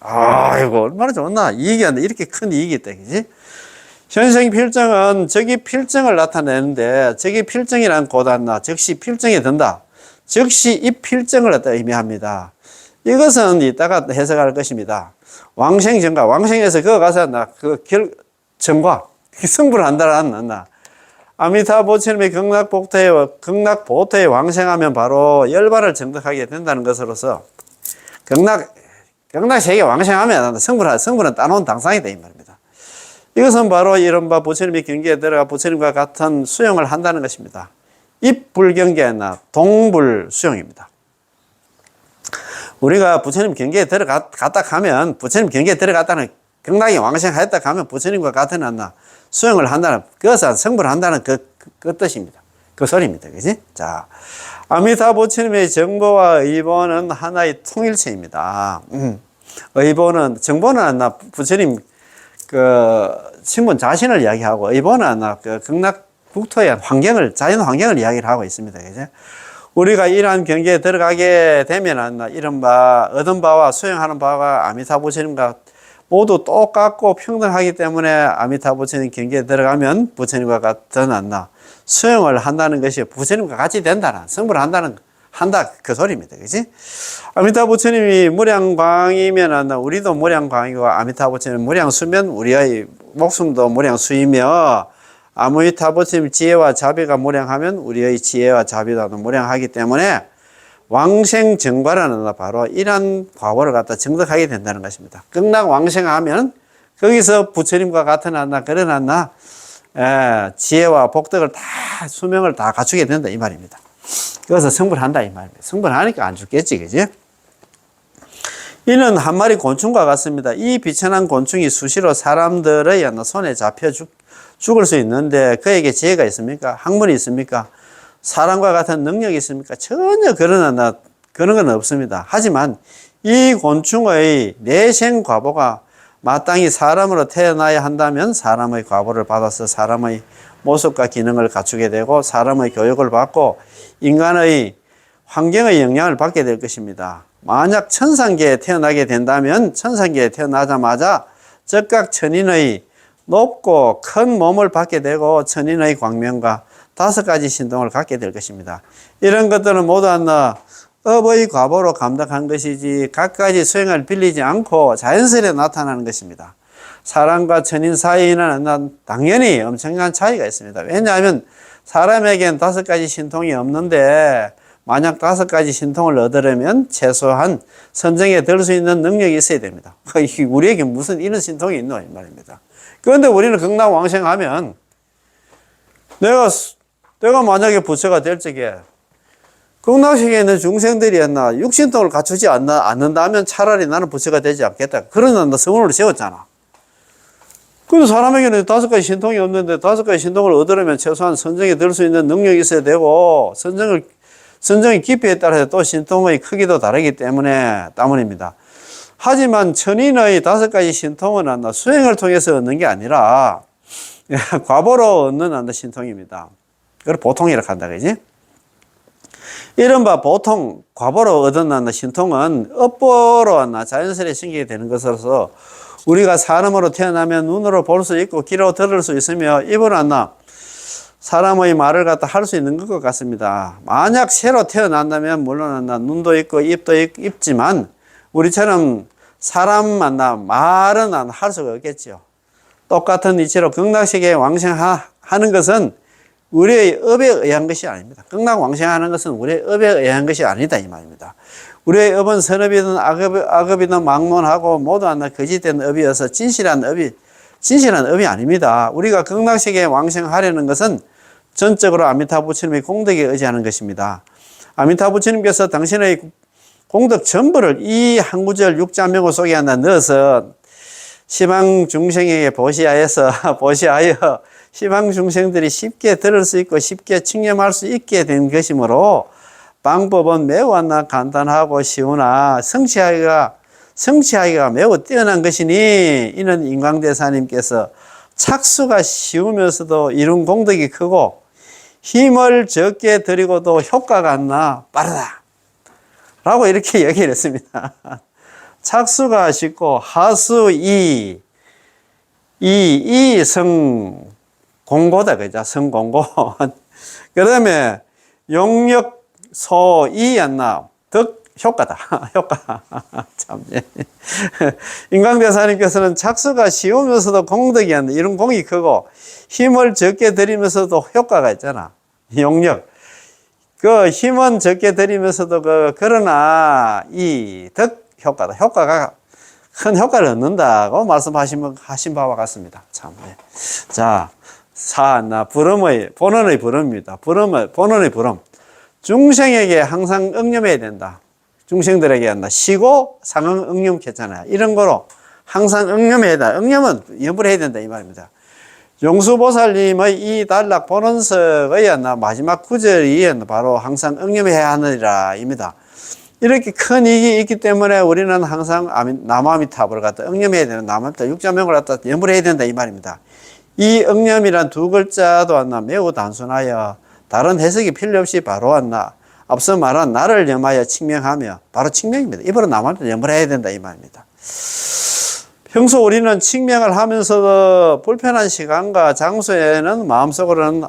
아이고, 얼마나 좋나. 이익이 한다. 이렇게 큰 이익이 있다. 그지? 현생 필정은 저기 필정을 나타내는데, 저기 필정이란 고단나, 즉시 필정에 든다. 즉시 이 필정을 갖다 의미합니다. 이것은 이따가 해석할 것입니다. 왕생 정과, 왕생에서 그거 가서 정과, 성불을 한다는 않나. 아미타 부처님의 극락보토에 왕생하면 바로 열반을 정득하게 된다는 것으로서 극락세계 왕생하면 성불은 따놓은 당상이다. 이 말입니다. 이것은 바로 이른바 부처님의 경계에 들어가 부처님과 같은 수용을 한다는 것입니다. 입불경계나 동불 수용입니다. 우리가 부처님 경계에 들어갔다 하면, 부처님 경계에 들어갔다는 극락에 왕생하였다 하면 부처님과 같은 수용을 한다는, 그것은 성불을 한다는 그 뜻입니다. 그 소리입니다. 그지? 자, 아미타 부처님의 정보와 의보는 하나의 통일체입니다. 정보는 부처님 신분 자신을 이야기하고, 의보는 극락 국토의 자연 환경을 이야기를 하고 있습니다. 그죠? 우리가 이러한 경계에 들어가게 되면 이른바 얻은 바와 수행하는 바가 아미타 부처님과 모두 똑같고 평등하기 때문에 아미타 부처님 경계에 들어가면 부처님과 같은 수행을 한다는 것이 부처님과 같이 된다는, 성불을 한다 그 소리입니다. 그지? 아미타 부처님이 무량광이면 우리도 무량광이고 아미타 부처님 무량수면 우리의 목숨도 무량수이며 아미타 부처님 지혜와 자비가 무량하면 우리의 지혜와 자비도 무량하기 때문에 왕생정과라는 바로 이러한 과보를 갖다 정득하게 된다는 것입니다. 극락 왕생하면 거기서 부처님과 같은 그런 지혜와 복덕을 다 수명을 다 갖추게 된다 이 말입니다. 그래서 성불한다 이 말입니다. 성불하니까 안 죽겠지, 그지? 이는 한 마리 곤충과 같습니다. 이 비천한 곤충이 수시로 사람들의 손에 잡혀 죽을 수 있는데 그에게 지혜가 있습니까? 학문이 있습니까? 사람과 같은 능력이 있습니까? 전혀 그런 건 없습니다. 하지만 이 곤충의 내생 과보가 마땅히 사람으로 태어나야 한다면 사람의 과보를 받아서 사람의 모습과 기능을 갖추게 되고 사람의 교육을 받고 인간의 환경의 영향을 받게 될 것입니다. 만약 천상계에 태어나게 된다면 천상계에 태어나자마자 즉각 천인의 높고 큰 몸을 받게 되고 천인의 광명과 5가지 신통을 갖게 될 것입니다. 이런 것들은 모두 업의 과보로 감당한 것이지 각가지 수행을 빌리지 않고 자연스레 나타나는 것입니다. 사람과 천인 사이에는 당연히 엄청난 차이가 있습니다. 왜냐하면 사람에겐 5가지 신통이 없는데 만약 5가지 신통을 얻으려면 최소한 선정에 들 수 있는 능력이 있어야 됩니다. 우리에게 무슨 이런 신통이 있노 이 말입니다. 그런데 우리는 극락왕생하면 내가 만약에 부처가 될 적에 극락세계에 있는 중생들이 육신통을 갖추지 않는다면 차라리 나는 부처가 되지 않겠다. 그런 서문을 세웠잖아. 근데 사람에게는 5가지 신통이 없는데 5가지 신통을 얻으려면 최소한 선정에 들 수 있는 능력이 있어야 되고 선정의 깊이에 따라서 또 신통의 크기도 다르기 때문입니다. 하지만 천인의 5가지 신통은 수행을 통해서 얻는 게 아니라 과보로 얻는 신통입니다. 그걸 보통이라고 한다, 그지? 이른바 보통 과보로 얻은 신통은 업보로 자연스레 생기게 되는 것으로서 우리가 사람으로 태어나면 눈으로 볼 수 있고 귀로 들을 수 있으며 입으로 사람의 말을 갖다 할 수 있는 것 같습니다. 만약 새로 태어난다면 물론 눈도 있고 입도 있지만 우리처럼 사람만 말은 할 수가 없겠죠. 똑같은 이치로 극락세계에 왕생하는 것은 우리의 업에 의한 것이 아닙니다. 극락왕생하는 것은 우리의 업에 의한 것이 아니다 이 말입니다. 우리의 업은 선업이든 악업이든 막론하고 모두 거짓된 업이어서 진실한 업이 아닙니다. 우리가 극락세계에 왕생하려는 것은 전적으로 아미타 부처님의 공덕에 의지하는 것입니다. 아미타 부처님께서 당신의 공덕 전부를 이 한 구절 육자명호 속에 넣어서 시방 중생에게 보시하여 시방 중생들이 쉽게 들을 수 있고 쉽게 측념할 수 있게 된 것이므로 방법은 매우 간단하고 쉬우나 성취하기가 매우 뛰어난 것이니 이는 인광대사님께서 착수가 쉬우면서도 이룬 공덕이 크고 힘을 적게 들이고도 효과가 빠르다 라고 이렇게 얘기를 했습니다. 착수가 쉽고 하수 성 공고다, 그죠? 성공고. 그 다음에 용역 덕 효과다. 효과. 참. 인광대사님께서는 착수가 쉬우면서도 공덕이 이런 공이 크고 힘을 적게 들이면서도 효과가 있잖아. 용역. 그 힘은 적게 들이면서도 그러나 덕 효과다. 효과가 큰 효과를 얻는다고 말씀하신 바와 같습니다. 참. 자. 본원의 부름입니다. 본원의 부름. 중생에게 항상 응념해야 된다. 중생들에게 쉬고 상응 응념했잖아요. 이런 거로 항상 응념해야 된다. 응념은 염불 해야 된다 이 말입니다. 용수보살님의 이 단락 본원석의 마지막 구절이 바로 항상 응념해야 하느니라 입니다. 이렇게 큰 이익이 있기 때문에 우리는 항상 남아미탑을 갖다 응념해야 되는 남아미탑 육자명을 갖다 염불해야 된다 이 말입니다. 이 응념이란 2글자도 매우 단순하여 다른 해석이 필요 없이 바로 앞서 말한 나를 염하여 칭명하며 바로 칭명입니다. 입으로 남한테 염불해야 된다 이 말입니다. 평소 우리는 칙명을 하면서도 불편한 시간과 장소에는 마음속으로는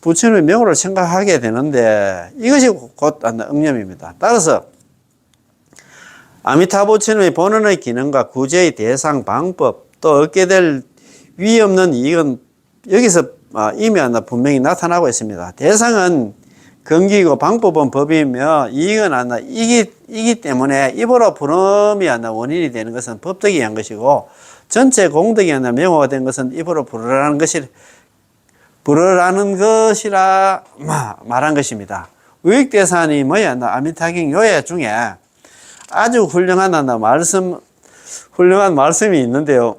부처님의 명호를 생각하게 되는데 이것이 곧 응념입니다. 따라서 아미타 부처님의 본원의 기능과 구제의 대상, 방법, 또 얻게 될 위 없는 이익은 여기서 이미 분명히 나타나고 있습니다. 대상은 근기이고 방법은 법이며 이익은 이기 때문에 입으로 부름이 원인이 되는 것은 법덕이 한 것이고 전체 공덕이 명호가 된 것은 입으로 부르라는 것이라 말한 것입니다. 우익대산이 아미타경 요예 중에 아주 훌륭한 말씀이 있는데요.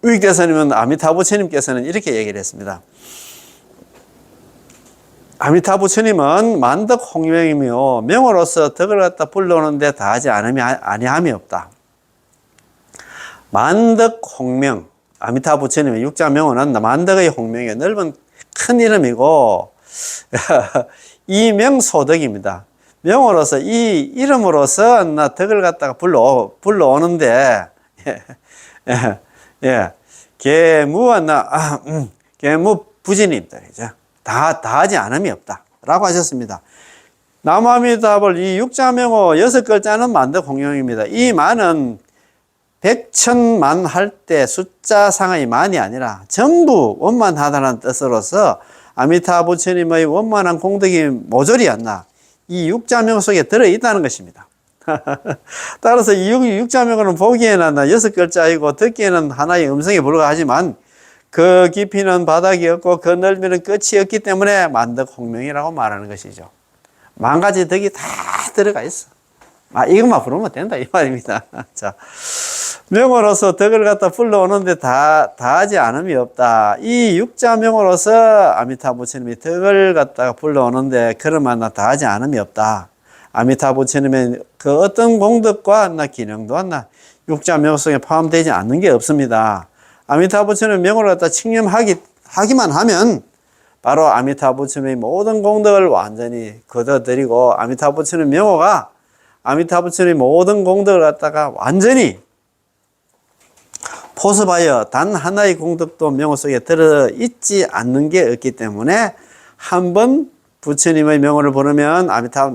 우익대사님은 아미타 부처님께서는 이렇게 얘기를 했습니다. 아미타 부처님은 만덕 홍명이며 명으로서 덕을 갖다 불러오는데 다하지 아니함이 없다. 만덕 홍명, 아미타 부처님의 육자명호는 만덕의 홍명이 넓은 큰 이름이고 이명소덕입니다. 명으로서 이 이름으로서 덕을 갖다가 불러오는데 계무 부진입니다. 다하지 않음이 없다. 라고 하셨습니다. 남아미답을 이 육자명호 6글자는 만덕 홍명입니다. 이 만은 백천만 할 때 숫자상의 만이 아니라 전부 원만하다는 뜻으로서 아미타 부처님의 원만한 공덕이 모조리 이 육자명 속에 들어있다는 것입니다. 따라서 이 육자명은 보기에는 6글자이고 듣기에는 하나의 음성에 불과하지만 그 깊이는 바닥이 없고 그 넓이는 끝이 없기 때문에 만덕 홍명이라고 말하는 것이죠. 만 가지 덕이 다 들어가 있어. 이것만 부르면 된다 이 말입니다. 자, 명으로서 덕을 갖다 불러오는데 다하지 않음이 없다. 이 육자명으로서 아미타 부처님이 덕을 갖다가 불러오는데 그러면 다하지 않음이 없다. 아미타 부처님의 그 어떤 공덕과 기능도 육자명 속에 포함되지 않는 게 없습니다. 아미타 부처님의 명으로 갖다 칙념하기만 하면 바로 아미타 부처님의 모든 공덕을 완전히 거둬들이고 아미타 부처님의 명호가 아미타 부처님의 모든 공덕을 갖다가 완전히 포섭하여 단 하나의 공덕도 명호 속에 들어있지 않는 게 없기 때문에 한번 부처님의 명호를 부르면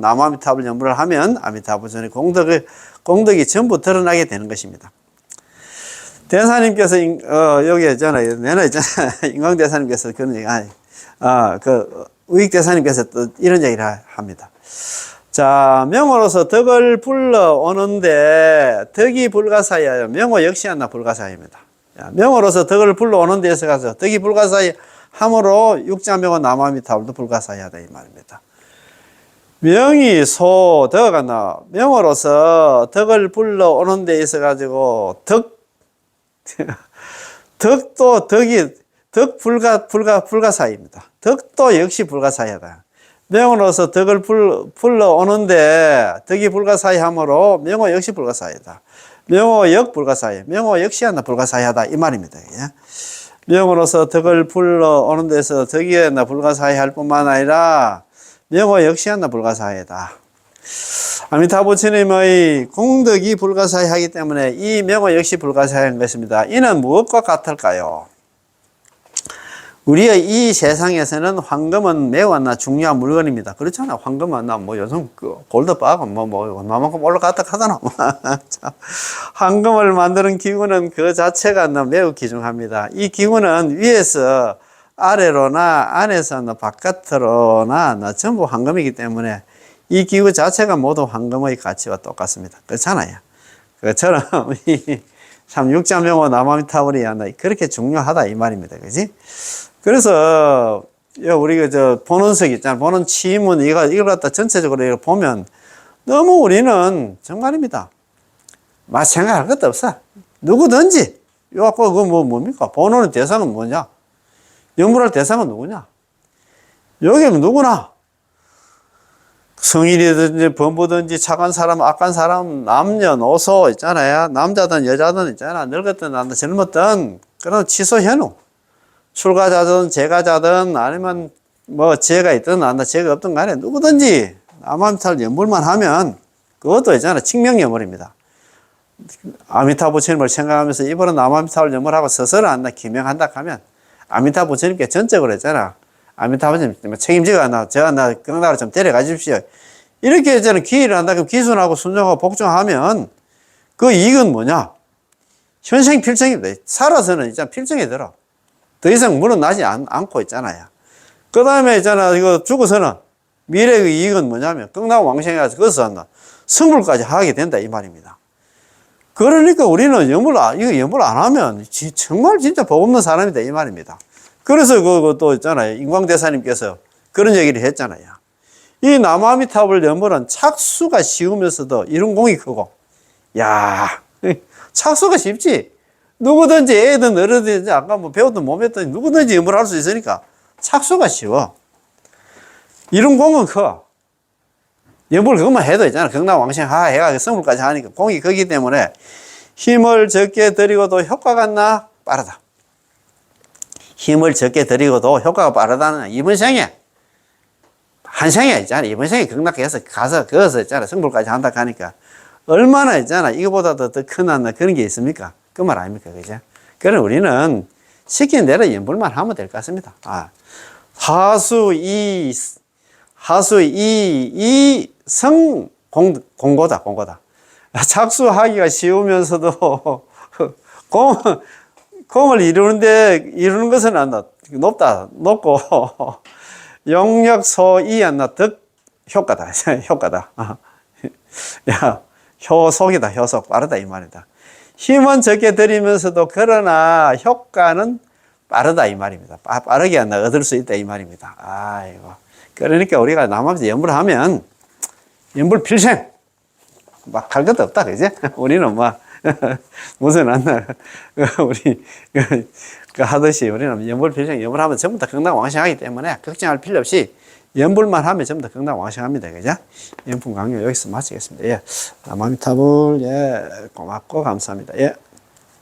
남아미타불 연부를 하면 아미타 부처님의 공덕이 전부 드러나게 되는 것입니다. 대사님께서 여기 있잖아요. 인광대사님께서 그런 얘기 우익대사님께서 또 이런 얘기를 합니다. 자, 명호로서 덕을 불러오는데 덕이 불가사의하여 명호 역시 불가사의입니다. 명호로서 덕을 불러오는 데서 가서 덕이 불가사의 함으로 육자명호 남아미타불도 불가사의하다 이 말입니다. 명이 소덕 명호로서 덕을 불러오는 데 있어 가지고 덕 불가사의입니다. 덕도 역시 불가사의하다. 명호로서 덕을 불러오는데 덕이 불가사의하므로 명호 역시 불가사의다. 명호 역 불가사의, 명호 역시 불가사의하다 이 말입니다. 명호로서 덕을 불러오는 데서 덕이 불가사의할 뿐만 아니라 명호 역시 불가사의다. 아미타 부처님의 공덕이 불가사의하기 때문에 이 명호 역시 불가사의한 것입니다. 이는 무엇과 같을까요? 우리의 이 세상에서는 황금은 매우 중요한 물건입니다. 그렇잖아. 황금은 요즘 골드바가 얼마만큼 올라갔다 하잖아. 황금을 만드는 기구는 그 자체가 매우 귀중합니다. 이 기구는 위에서 아래로나 안에서 바깥으로나 전부 황금이기 때문에 이 기구 자체가 모두 황금의 가치와 똑같습니다. 그렇잖아요. 그처럼 참 육자명호 남아미타불이 그렇게 중요하다 이 말입니다. 그지? 그래서 우리가 본원석 있잖아요. 본원 치문 이걸 갖다 전체적으로 보면 너무 우리는 정말입니다. 생각할 것도 없어. 누구든지 뭡니까? 본원의 대상은 뭐냐? 연불할 대상은 누구냐? 여기는 누구나 성인이든지 범부든지 착한 사람, 악한 사람, 남녀노소 있잖아요. 남자든 여자든 있잖아. 늙었든 젊었든 그런 취소현우. 출가자든 재가자든 아니면 죄가 있든 죄가 없든 간에 누구든지 남아미타불 연불만 하면 그것도 있잖아. 칙명연불입니다. 아미타 부처님을 생각하면서 입으로 남아미타불 염불 하고 스스로 한다, 기명한다 하면 아미타 부처님께 전적으로 했잖아. 아미타 부처님 책임지가 나, 경나라로 좀 데려가 주십시오. 이렇게 했잖아. 기일을 한다. 그럼 기순하고 순종하고 복종하면 그 이익은 뭐냐? 현생 필정입니다. 살아서는 있잖아. 필정이 들어. 더 이상 물어나지 않고 있잖아요. 그 다음에 있잖아. 이거 죽어서는 미래의 이익은 뭐냐면 극락왕 왕생에 가서 거기서 한다. 성불까지 하게 된다. 이 말입니다. 그러니까 우리는 이거 염불 안 하면 정말 진짜 복 없는 사람이다. 이 말입니다. 그래서 그것도 있잖아요. 인광대사님께서 그런 얘기를 했잖아요. 이 남아미타불 염불은 착수가 쉬우면서도 이룬 공이 크고, 야, 착수가 쉽지. 누구든지 애든 어른든지 아까 뭐 배웠든 못 배웠든 누구든지 염불할 수 있으니까 착수가 쉬워. 이룬 공은 커. 염불 그것만 해도 있잖아. 극락왕생 해가 성불까지 하니까 공이 크기 때문에 힘을 적게 들이고도 효과가 나 빠르다. 힘을 적게 들이고도 효과가 빠르다는 이번 생에 한 생에 있잖아. 이번 생에 극락해서 가서 거기서 있잖아. 성불까지 한다 하니까 얼마나 있잖아. 이거보다 더 큰한 그런 게 있습니까? 그 말 아닙니까? 그죠? 그럼 우리는 시킨 대로 염불만 하면 될 것 같습니다. 하수 이 성 공고다. 착수하기가 쉬우면서도 공을 이루는 것은 안 나. 높고 영역소이 안 나. 득 효과다. 야, 효속이다. 효속 빠르다 이 말이다. 힘은 적게 들이면서도 그러나 효과는 빠르다 이 말입니다. 빠르게 안 나. 얻을 수 있다 이 말입니다. 아이고. 그러니까 우리가 남아서 염불을 하면 염불 필생 막 할 것도 없다 그지? 우리는 막 무슨 우리 하듯이 우리는 염불 필생 염불하면 전부 다 극락왕생하기 때문에 걱정할 필요 없이 염불만 하면 전부 다 극락왕생합니다 그죠? 염불 강요 여기서 마치겠습니다. 예, 남아미타불 예 고맙고 감사합니다. 예.